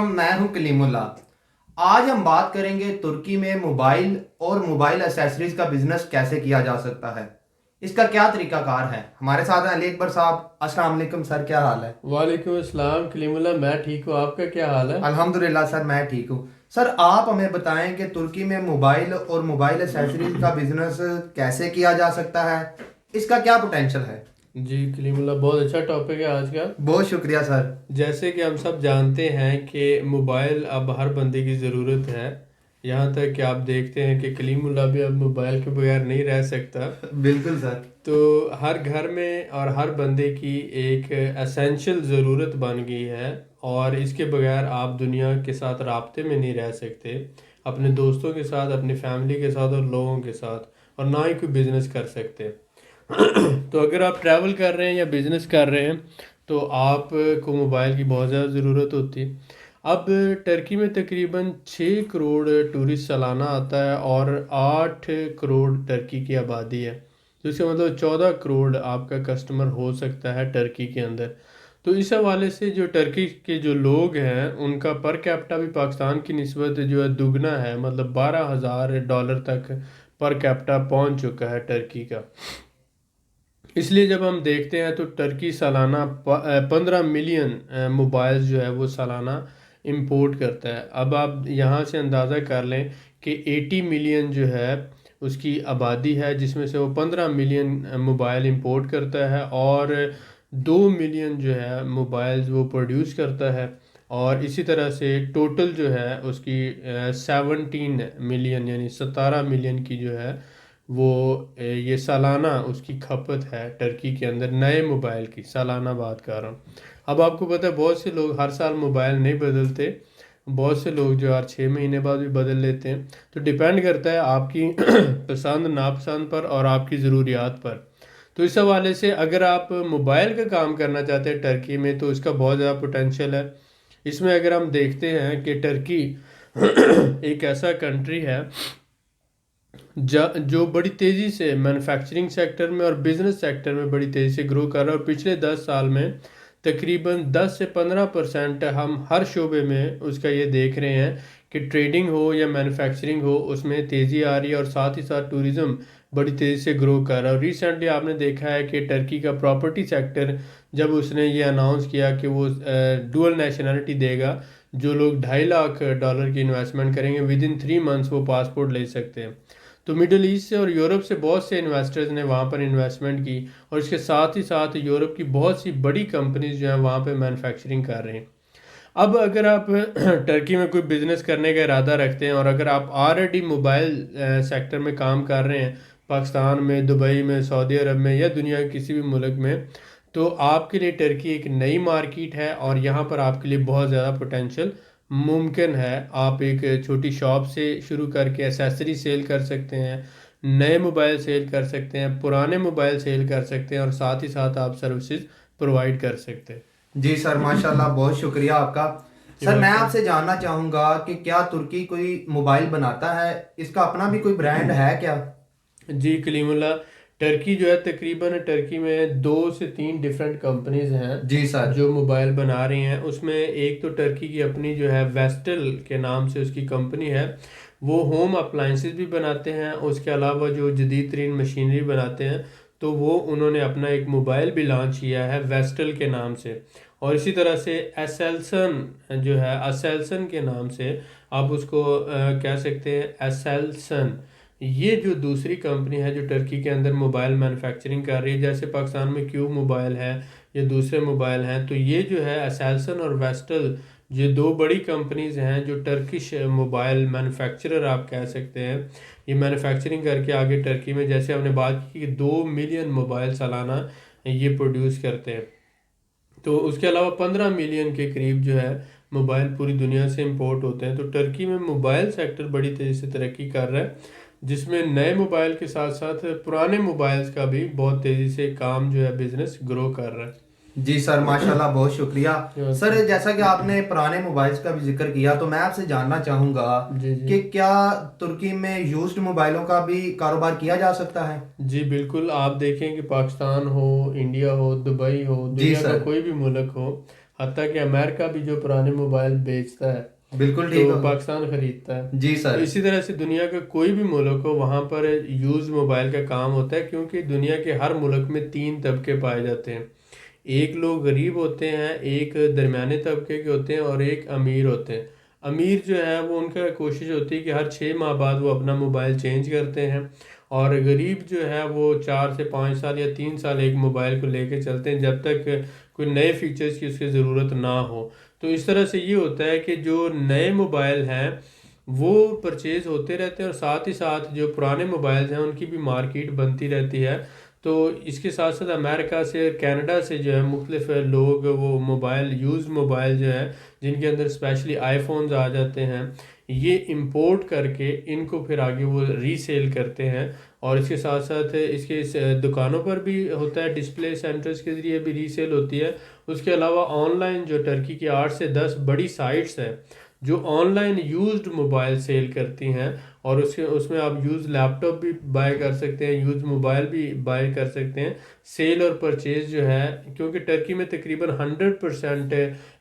अलैक्म, मैं हूं कलीमुल्ला। आज हम बात करेंगे तुर्की में मोबाइल और मोबाइल एसेसरीज का बिजनेस कैसे किया जा सकता है। इसका क्या तरीकाकार है। हमारे साथ हैं अली अकबर साहब। अस्सलाम वालेकुम सर, क्या हाल है। वालेकुम अस्सलाम कलीमुल्ला। मैं ठीक हूँ, आपका क्या हाल है? अल्हम्दुलिल्लाह सर, मैं ठीक हूँ। सर आप हमें बताएं कि तुर्की में मोबाइल और मोबाइल एसेसरीज का बिजनेस कैसे किया जा सकता है, इसका क्या पोटेंशियल है। जी कलीमुल्ला, बहुत अच्छा टॉपिक है आज का। बहुत शुक्रिया सर। जैसे कि हम सब जानते हैं कि मोबाइल अब हर बंदे की ज़रूरत है। यहाँ तक कि आप देखते हैं कि कलीमुल्ला भी अब मोबाइल के बगैर नहीं रह सकता। बिल्कुल सर। तो हर घर में और हर बंदे की एक एसेंशियल ज़रूरत बन गई है। और इसके बगैर आप दुनिया के साथ राब्ते में नहीं रह सकते, अपने दोस्तों के साथ, अपनी फैमिली के साथ और लोगों के साथ, और ना ही कोई बिजनेस कर सकते। तो अगर आप ट्रैवल कर रहे हैं या बिजनेस कर रहे हैं तो आपको मोबाइल की बहुत ज़्यादा ज़रूरत होती है। अब टर्की में तकरीबन 6 करोड़ टूरिस्ट सालाना आता है और 8 करोड़ टर्की की आबादी है। तो इसका मतलब 14 करोड़ आपका कस्टमर हो सकता है टर्की के अंदर। तो इस हवाले से जो टर्की के जो लोग हैं उनका पर कैपिटा भी पाकिस्तान की निस्बत जो है दुगना है, मतलब $12,000 तक पर कैपिटा पहुंच चुका है टर्की का। इसलिए जब हम देखते हैं तो टर्की सालाना 15 मिलियन मोबाइल्स जो है वो सालाना इंपोर्ट करता है। अब आप यहाँ से अंदाज़ा कर लें कि 80 मिलियन जो है उसकी आबादी है, जिसमें से वो 15 मिलियन मोबाइल इंपोर्ट करता है और 2 मिलियन जो है मोबाइल्स वो प्रोड्यूस करता है। और इसी तरह से टोटल जो है उसकी 17 मिलियन यानी 17 मिलियन की जो है वो ये सालाना उसकी खपत है टर्की के अंदर नए मोबाइल की। सालाना बात कर रहा हूँ। अब आपको पता है बहुत से लोग हर साल मोबाइल नहीं बदलते, बहुत से लोग जो हर 6 महीने बाद भी बदल लेते हैं। तो डिपेंड करता है आपकी पसंद नापसंद पर और आपकी ज़रूरियात पर। तो इस हवाले से अगर आप मोबाइल का काम करना चाहते हैं टर्की में तो इसका बहुत ज़्यादा पोटेंशियल है। इसमें अगर हम देखते हैं कि टर्की एक ऐसा कंट्री है जो बड़ी तेज़ी से मैन्युफैक्चरिंग सेक्टर में और बिजनेस सेक्टर में बड़ी तेज़ी से ग्रो कर रहा है। और पिछले 10 साल में तकरीबन 10 से 15% हम हर शोबे में उसका ये देख रहे हैं कि ट्रेडिंग हो या मैन्युफैक्चरिंग हो उसमें तेज़ी आ रही है। और साथ ही साथ टूरिज़्म बड़ी तेज़ी से ग्रो कर रहा है। और रिसेंटली आपने देखा है कि टर्की का प्रॉपर्टी सेक्टर जब उसने ये अनाउंस किया कि वो डुअल नेशनलिटी देगा, जो लोग $2.5 लाख की इन्वेस्टमेंट करेंगे विद इन 3 मंथ्स वो पासपोर्ट ले सकते हैं। तो मिडल ईस्ट से और यूरोप से बहुत से इन्वेस्टर्स ने वहाँ पर इन्वेस्टमेंट की। और इसके साथ ही साथ यूरोप की बहुत सी बड़ी कंपनीज जो हैं वहाँ पे मैन्युफैक्चरिंग कर रहे हैं। अब अगर आप टर्की में कोई बिजनेस करने का इरादा रखते हैं और अगर आप ऑलरेडी मोबाइल सेक्टर में काम कर रहे हैं पाकिस्तान में, दुबई में, सऊदी अरब में या दुनिया के किसी भी मुल्क में, तो आपके लिए टर्की एक नई मार्केट है और यहाँ पर आपके लिए बहुत ज़्यादा पोटेंशियल मुमकिन है। आप एक छोटी शॉप से शुरू करके एसेसरी सेल कर सकते हैं, नए मोबाइल सेल कर सकते हैं, पुराने मोबाइल सेल कर सकते हैं और साथ ही साथ आप सर्विसेज प्रोवाइड कर सकते हैं। जी सर, माशाल्लाह, बहुत शुक्रिया आपका। सर मैं वेलकम। आपसे जानना चाहूँगा कि क्या तुर्की कोई मोबाइल बनाता है, इसका अपना भी कोई ब्रांड है क्या। जी कलीमुल्ला, टर्की जो है तकरीबन टर्की में 2 से 3 डिफरेंट कंपनीज हैं जी सर। जो मोबाइल बना रही हैं। उसमें एक तो टर्की की अपनी जो है वेस्टल के नाम से उसकी कंपनी है, वो होम अप्लाइंसेस भी बनाते हैं। उसके अलावा जो जदीद तरीन मशीनरी बनाते हैं, तो वो उन्होंने अपना एक मोबाइल भी लॉन्च किया है वेस्टल के नाम से। और इसी तरह से एसेल्सन जो है, एसेल्सन के नाम से आप उसको कह सकते हैं एसेल्सन। ये जो दूसरी कंपनी है जो टर्की के अंदर मोबाइल मैन्युफैक्चरिंग कर रही है, जैसे पाकिस्तान में क्यूब मोबाइल है या दूसरे मोबाइल हैं, तो ये जो है एसेल्सन और वेस्टल, ये दो बड़ी कंपनीज हैं जो टर्किश मोबाइल मैन्युफैक्चरर आप कह सकते हैं। ये मैन्युफैक्चरिंग करके आगे टर्की में, जैसे हमने बात की कि 2 मिलियन मोबाइल सालाना ये प्रोड्यूस करते हैं। तो उसके अलावा 15 मिलियन के करीब जो है मोबाइल पूरी दुनिया से इंपोर्ट होते हैं। तो टर्की में मोबाइल सेक्टर बड़ी तेज़ी से तरक्की कर रहा है, जिसमें नए मोबाइल के साथ साथ पुराने मोबाइल्स का भी बहुत तेज़ी से काम जो है बिजनेस ग्रो कर रहा जी सर, माशाल्लाह, बहुत शुक्रिया। सर है। जैसा कि आपने पुराने मोबाइल्स का भी जिक्र किया, तो मैं आपसे जानना चाहूँगा जी जी। कि क्या तुर्की में यूज्ड मोबाइलों का भी कारोबार किया जा सकता है। जी बिल्कुल, आप देखें कि पाकिस्तान हो, इंडिया हो, दुबई हो, जी दुनिया का सर। कोई भी मुल्क हो, हत्ता कि अमेरिका भी जो पुराने मोबाइल बेचता है बिल्कुल ठीक तो हो। पाकिस्तान खरीदता है। जी तो सर। इसी तरह से दुनिया का कोई भी मुल्क हो वहाँ पर यूज़ मोबाइल का काम होता है, क्योंकि दुनिया के हर मुल्क में तीन तबके पाए जाते हैं। एक लोग गरीब होते हैं, एक दरमियाने तबके के होते हैं और एक अमीर होते हैं। अमीर जो है वो उनका कोशिश होती है कि हर 6 माह बाद वो अपना मोबाइल चेंज करते हैं, और गरीब जो है वो 4 से 5 साल या 3 साल एक मोबाइल को लेके चलते हैं जब तक कोई नए फीचर्स की उसकी ज़रूरत ना हो। तो इस तरह से ये होता है कि जो नए मोबाइल हैं वो परचेज होते रहते हैं, और साथ ही साथ जो पुराने मोबाइल्स हैं उनकी भी मार्केट बनती रहती है। तो इसके साथ साथ अमेरिका से, कनाडा से जो है मुख्तलिफ लोग वो मोबाइल, यूज़ मोबाइल जो है जिनके अंदर स्पेशली आईफोन्स आ जाते हैं, ये इंपोर्ट करके इनको फिर आगे वो रीसेल करते हैं। और इसके साथ साथ इसके दुकानों पर भी होता है, डिस्प्ले सेंटर्स के ज़रिए भी रीसेल होती है। उसके अलावा ऑनलाइन जो टर्की की 8 से 10 बड़ी साइट्स हैं जो ऑनलाइन यूज्ड मोबाइल सेल करती हैं, और उसके उसमें आप यूज़ लैपटॉप भी बाय कर सकते हैं, यूज़ मोबाइल भी बाय कर सकते हैं। सेल और परचेज जो है, क्योंकि टर्की में तकरीबन 100%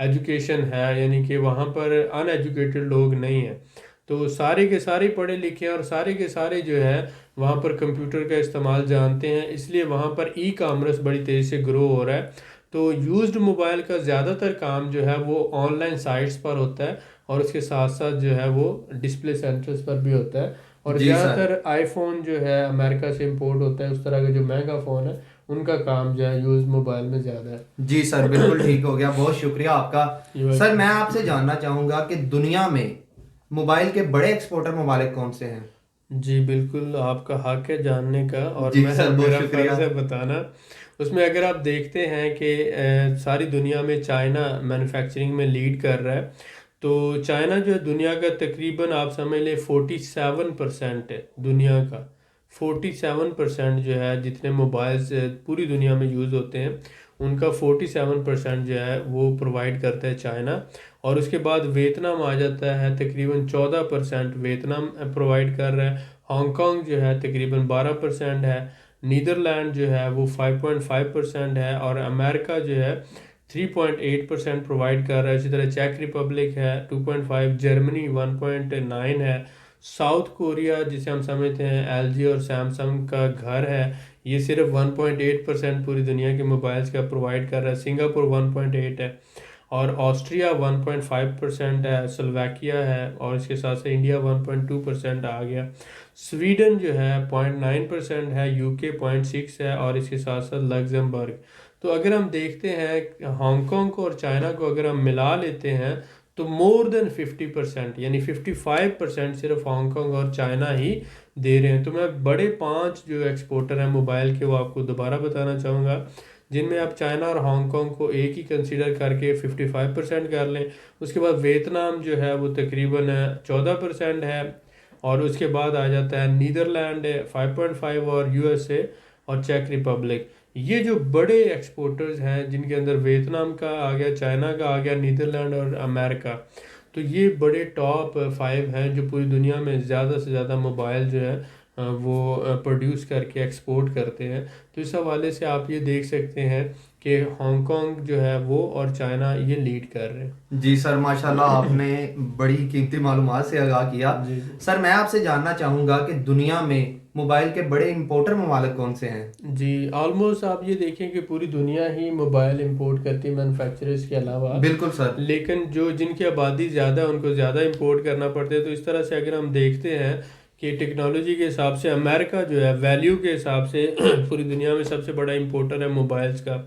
एजुकेशन है, यानी कि वहाँ पर अनएजुकेटेड लोग नहीं हैं। तो सारे के सारे पढ़े लिखे हैं और सारे के सारे जो है वहाँ पर कंप्यूटर का इस्तेमाल जानते हैं, इसलिए वहाँ पर ई कामर्स बड़ी तेज़ी से ग्रो हो रहा है। तो यूज्ड मोबाइल का ज़्यादातर काम जो है वो ऑनलाइन साइट्स पर होता है, और उसके साथ साथ जो है वो डिस्प्ले सेंटर्स पर भी होता है। और जी सर। ज़्यादातर आईफोन जो है अमेरिका से इंपोर्ट होता है, उस तरह का जो महंगा फ़ोन है उनका काम जो है यूज़ मोबाइल में ज़्यादा है। जी सर, बिल्कुल ठीक हो गया, बहुत शुक्रिया आपका। ये सर मैं आपसे जानना चाहूँगा कि दुनिया में मोबाइल के बड़े एक्सपोर्टर ममालिक कौन से हैं? जी बिल्कुल, आपका हक है जानने का, और जी मैं सर, बहुत मेरा शुक्रिया। फ़र्ज़ है बताना। उसमें अगर आप देखते हैं कि सारी दुनिया में चाइना मैन्युफैक्चरिंग में लीड कर रहा है। तो चाइना जो है दुनिया का तकरीबन आप समझ लें 47% है दुनिया का। 47% जो है जितने मोबाइल्स पूरी दुनिया में यूज़ होते हैं उनका 47% जो है वो प्रोवाइड करता है चाइना। और उसके बाद वियतनाम आ जाता है, तकरीबन 14% वियतनाम प्रोवाइड कर रहा है। हांगकांग जो है तकरीबन 12% है। नीदरलैंड जो है वो 5.5% है, और अमेरिका जो है 3.8% प्रोवाइड कर रहा है। इसी तरह चेक रिपब्लिक है 2.5, जर्मनी 1.9 है। साउथ कोरिया जिसे हम समझते हैं एलजी और सैमसंग का घर है, ये सिर्फ 1.8% पूरी दुनिया के मोबाइल्स का प्रोवाइड कर रहा है। सिंगापुर 1.8 है, और ऑस्ट्रिया 1.5% है, स्लोवाकिया है, और इसके साथ साथ इंडिया 1.2% आ गया। स्वीडन जो है 0.9% है, यूके 0.6 है, और इसके साथ साथ लग्जमबर्ग। तो अगर हम देखते हैं हांगकांग को और चाइना को अगर हम मिला लेते हैं तो मोर देन 50%, यानी 55% सिर्फ हांगकांग और चाइना ही दे रहे हैं। तो मैं बड़े 5 जो एक्सपोर्टर हैं मोबाइल के वो आपको दोबारा बताना चाहूँगा, जिनमें आप चाइना और हांगकांग को एक ही कंसीडर करके 55% कर लें। उसके बाद वियतनाम जो है वो तकरीबन 14% है, और उसके बाद आ जाता है नीदरलैंड 5.5, और यूएसए और चेक रिपब्लिक। ये जो बड़े एक्सपोर्टर्स हैं जिनके अंदर वियतनाम का आ गया, चाइना का आ गया, नीदरलैंड और अमेरिका, तो ये बड़े टॉप 5 हैं जो पूरी दुनिया में ज़्यादा से ज़्यादा मोबाइल जो है वो प्रोड्यूस करके एक्सपोर्ट करते हैं। तो इस हवाले से आप ये देख सकते हैं कि हांगकांग जो है वो और चाइना ये लीड कर रहे हैं। जी सर, माशाल्लाह आपने बड़ी कीमती मालूमात से आगाह किया। जी जी। सर मैं आपसे जानना चाहूँगा कि दुनिया में मोबाइल के बड़े इंपोर्टर ममालिक कौन से हैं? जी ऑलमोस्ट आप ये देखें कि पूरी दुनिया ही मोबाइल इंपोर्ट करती है मैन्युफैक्चरर्स के अलावा। बिल्कुल सर। लेकिन जो जिनकी आबादी ज़्यादा है उनको ज़्यादा इंपोर्ट करना पड़ता है। तो इस तरह से अगर हम देखते हैं कि टेक्नोलॉजी के हिसाब से अमेरिका जो है वैल्यू के हिसाब से पूरी दुनिया में सबसे बड़ा इंपोर्टर है मोबाइल्स का।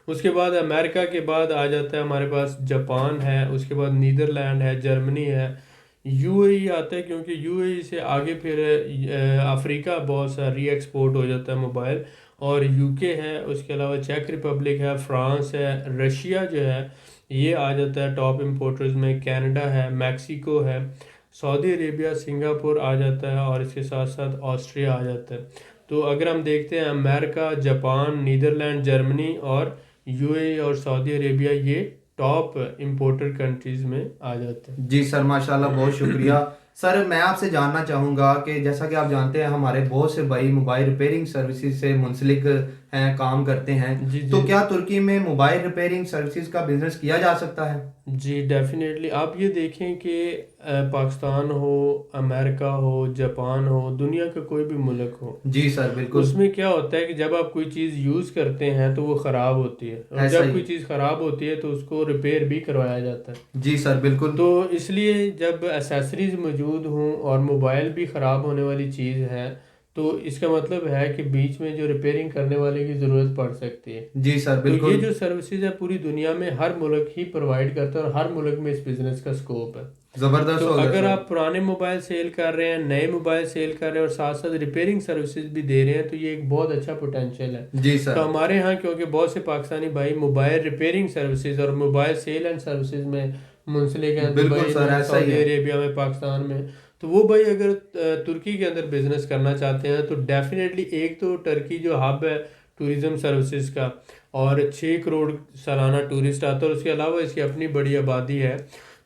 उसके बाद अमेरिका के बाद आ जाता है हमारे पास जापान है, उसके बाद नीदरलैंड है, जर्मनी है, यूएई आता है, क्योंकि यूएई से आगे फिर अफ्रीका बहुत सा री एक्सपोर्ट हो जाता है मोबाइल, और यूके है, उसके अलावा चेक रिपब्लिक है, फ्रांस है, रशिया जो है ये आ जाता है टॉप इंपोर्टर्स में, कनाडा है, मैक्सिको है, सऊदी अरेबिया, सिंगापुर आ जाता है, और इसके साथ साथ ऑस्ट्रिया आ जाता है। तो अगर हम देखते हैं अमेरिका, जापान, नीदरलैंड, जर्मनी और यूएई और सऊदी अरेबिया ये टॉप इंपोर्टर कंट्रीज़ में आ जाते हैं। जी सर, माशाल्लाह बहुत शुक्रिया। सर मैं आपसे जानना चाहूँगा कि जैसा कि आप जानते हैं हमारे बहुत से भाई मोबाइल रिपेयरिंग सर्विसेज से मुंसलिक हैं, काम करते हैं, जी तो जी क्या तुर्की में मोबाइल रिपेयरिंग सर्विसेज का बिजनेस किया जा सकता है? जी डेफिनेटली। आप ये देखें कि पाकिस्तान हो, अमेरिका हो, जापान हो, दुनिया का कोई भी मुल्क हो, जी सर बिल्कुल। उसमें क्या होता है कि जब आप कोई चीज़ यूज़ करते हैं तो वो ख़राब होती है, और ऐसा जब ही कोई है। चीज़ ख़राब होती है तो उसको रिपेयर भी करवाया जाता है। जी सर बिल्कुल। तो इसलिए जब एसेसरीज मौजूद हों और मोबाइल भी ख़राब होने वाली चीज़ है, तो इसका मतलब है कि बीच में जो रिपेयरिंग करने वाले की ज़रूरत पड़ सकती है। जी सर तो ये बिल्कुल। जो सर्विसेज है पूरी दुनिया में हर मुल्क ही प्रोवाइड करता है, और हर मुल्क में इस बिज़नेस का स्कोप है। जबरदस्त तो हो गया अगर सर। आप पुराने मोबाइल सेल कर रहे हैं, नए मोबाइल सेल कर रहे हैं और साथ साथ रिपेयरिंग सर्विसेज भी दे रहे हैं, तो ये एक बहुत अच्छा पोटेंशियल है। जी तो सर हमारे यहाँ क्योंकि बहुत से पाकिस्तानी भाई मोबाइल रिपेयरिंग सर्विसेज और मोबाइल सेल एंड सर्विसेज में मुंसलिक हैं, बिल्कुल दुबई सर में, ऐसा ही सऊदी है। अरेबिया में, पाकिस्तान में। तो वो भाई अगर तुर्की के अंदर बिजनेस करना चाहते हैं तो डेफिनेटली, एक तो टर्की जो हब है टूरिज्म सर्विसेज का, और 6 करोड़ सालाना टूरिस्ट आता है, और उसके अलावा इसकी अपनी बड़ी आबादी है।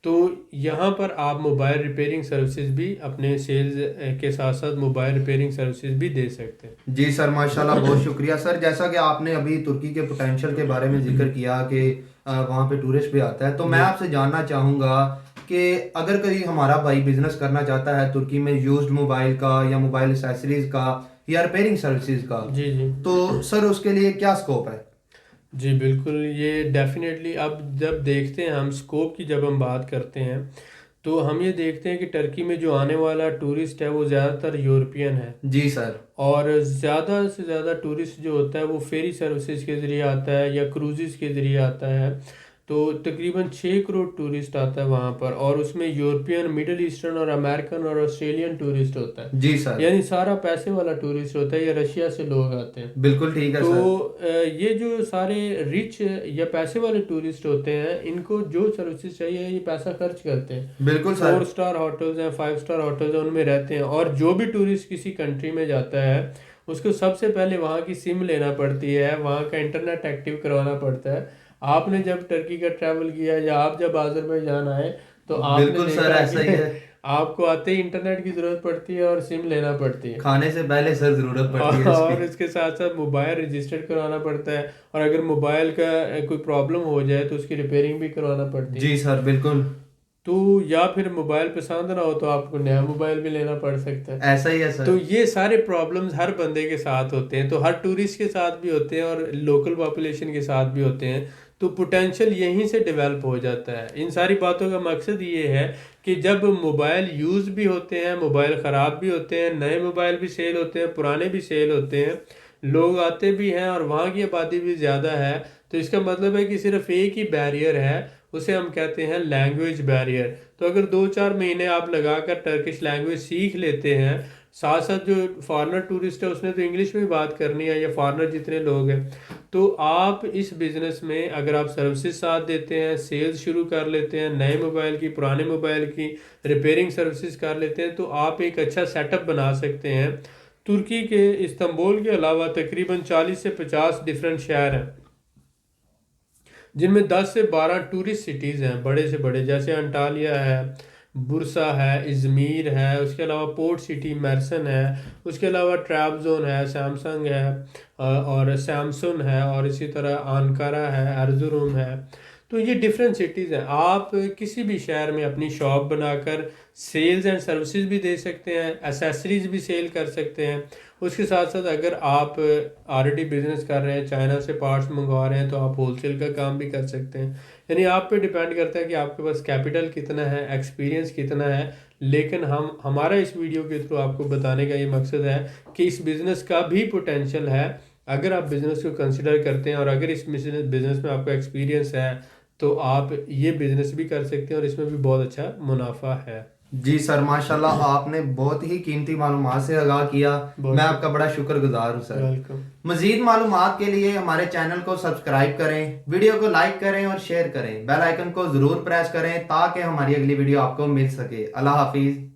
तो यहाँ पर आप मोबाइल रिपेयरिंग सर्विसेज भी अपने सेल्स के साथ साथ मोबाइल रिपेयरिंग सर्विसेज भी दे सकते हैं। जी सर माशाल्लाह, बहुत शुक्रिया सर। जैसा कि आपने अभी तुर्की के पोटेंशियल के बारे में जिक्र किया कि वहाँ पे टूरिस्ट भी आता है, तो मैं जी आपसे जानना चाहूँगा कि अगर कोई हमारा भाई बिजनेस करना चाहता है तुर्की में यूज्ड मोबाइल का या मोबाइल एसेसरीज का या रिपेयरिंग सर्विसेज का, जी जी तो सर उसके लिए क्या स्कोप है? जी बिल्कुल, ये डेफिनेटली। अब जब देखते हैं हम स्कोप की, जब हम बात करते हैं तो हम ये देखते हैं कि टर्की में जो आने वाला टूरिस्ट है वो ज़्यादातर यूरोपियन है, जी सर। और ज़्यादा से ज़्यादा टूरिस्ट जो होता है वो फेरी सर्विसेज के ज़रिए आता है या क्रूज़ेज़ के ज़रिए आता है। तो तकरीबन 6 करोड़ टूरिस्ट आता है वहाँ पर, और उसमें यूरोपियन, मिडल ईस्टर्न और अमेरिकन और ऑस्ट्रेलियन टूरिस्ट होता है। जी सर यानी सारा पैसे वाला टूरिस्ट होता है, या रशिया से लोग आते हैं। बिल्कुल ठीक है तो सर। ये जो सारे रिच या पैसे वाले टूरिस्ट होते हैं, इनको जो सर्विसेज चाहिए ये पैसा खर्च करते हैं। बिल्कुल सर। 4 स्टार होटल्स हैं, 5 स्टार होटल्स हैं, उनमें रहते हैं। और जो भी टूरिस्ट किसी कंट्री में जाता है उसको सबसे पहले वहाँ की सिम लेना पड़ती है, वहाँ का इंटरनेट एक्टिव करवाना पड़ता है। आपने जब टर्की का ट्रैवल किया या आप जब आज़रबाईजान आए तो आपने बिल्कुल सर देखा ऐसा ही कि है। आपको आते ही इंटरनेट की ज़रूरत पड़ती है और सिम लेना पड़ती है। खाने से पहले सर जरूरत पड़ती है इसकी। और इसके साथ साथ मोबाइल रजिस्टर्ड करवाना पड़ता है, और अगर मोबाइल का कोई प्रॉब्लम हो जाए तो उसकी रिपेयरिंग भी करवाना पड़ती है। जी सर बिल्कुल। तो या फिर मोबाइल पसंद ना हो तो आपको नया मोबाइल भी लेना पड़ सकता है। ऐसा ही है तो सर। ये सारे प्रॉब्लम्स हर बंदे के साथ होते हैं, तो हर टूरिस्ट के साथ भी होते हैं और लोकल पॉपुलेशन के साथ भी होते हैं। तो पोटेंशियल यहीं से डेवलप हो जाता है। इन सारी बातों का मकसद ये है कि जब मोबाइल यूज़ भी होते हैं, मोबाइल ख़राब भी होते हैं, नए मोबाइल भी सेल होते हैं, पुराने भी सेल होते हैं, लोग आते भी हैं और वहाँ की आबादी भी ज़्यादा है। तो इसका मतलब है कि सिर्फ एक ही बैरियर है, उसे हम कहते हैं लैंग्वेज बैरियर। तो अगर 2-4 महीने आप लगाकर टर्किश लैंग्वेज सीख लेते हैं, साथ साथ जो फॉरेनर टूरिस्ट है उसने तो इंग्लिश में बात करनी है, या फॉरेनर जितने लोग हैं, तो आप इस बिज़नेस में अगर आप सर्विसेज साथ देते हैं, सेल्स शुरू कर लेते हैं, नए मोबाइल की, पुराने मोबाइल की रिपेयरिंग सर्विसेज कर लेते हैं, तो आप एक अच्छा सेटअप बना सकते हैं। तुर्की के इस्तांबुल के अलावा तकरीबन 40 से 50 डिफरेंट शहर हैं, जिनमें 10 से 12 टूरिस्ट सिटीज़ हैं, बड़े से बड़े, जैसे अंटालिया है, बुरसा है, इज़मीर है, उसके अलावा पोर्ट सिटी मर्सन है, उसके अलावा ट्रैबज़ोन है, सैमसंग है, और सैमसुन है, और इसी तरह अनकारा है, अर्जुरुम है। तो ये डिफरेंट सिटीज़ हैं। आप किसी भी शहर में अपनी शॉप बनाकर सेल्स एंड सर्विसेज भी दे सकते हैं, एसेसरीज भी सेल कर सकते हैं। उसके साथ साथ अगर आप ऑलरेडी बिजनेस कर रहे हैं, चाइना से पार्ट्स मंगवा रहे हैं, तो आप होलसेल का काम भी कर सकते हैं। यानी आप पे डिपेंड करता है कि आपके पास कैपिटल कितना है, एक्सपीरियंस कितना है। लेकिन हमारा इस वीडियो के थ्रू आपको बताने का ये मकसद है कि इस बिज़नेस का भी पोटेंशियल है। अगर आप बिज़नेस को कंसिडर करते हैं और अगर इस बिज़नेस में आपका एक्सपीरियंस है, तो आप ये बिज़नेस भी कर सकते हैं और इसमें भी बहुत अच्छा मुनाफा है। जी सर माशाल्लाह, आपने बहुत ही कीमती मालूमात से आगाह किया। मैं आपका बड़ा शुक्रगुजार हूँ सर। वेलकम। मजीद मालूमात के लिए हमारे चैनल को सब्सक्राइब करें, वीडियो को लाइक करें और शेयर करें, बेल आइकन को जरूर प्रेस करें ताकि हमारी अगली वीडियो आपको मिल सके। अल्लाह हाफिज।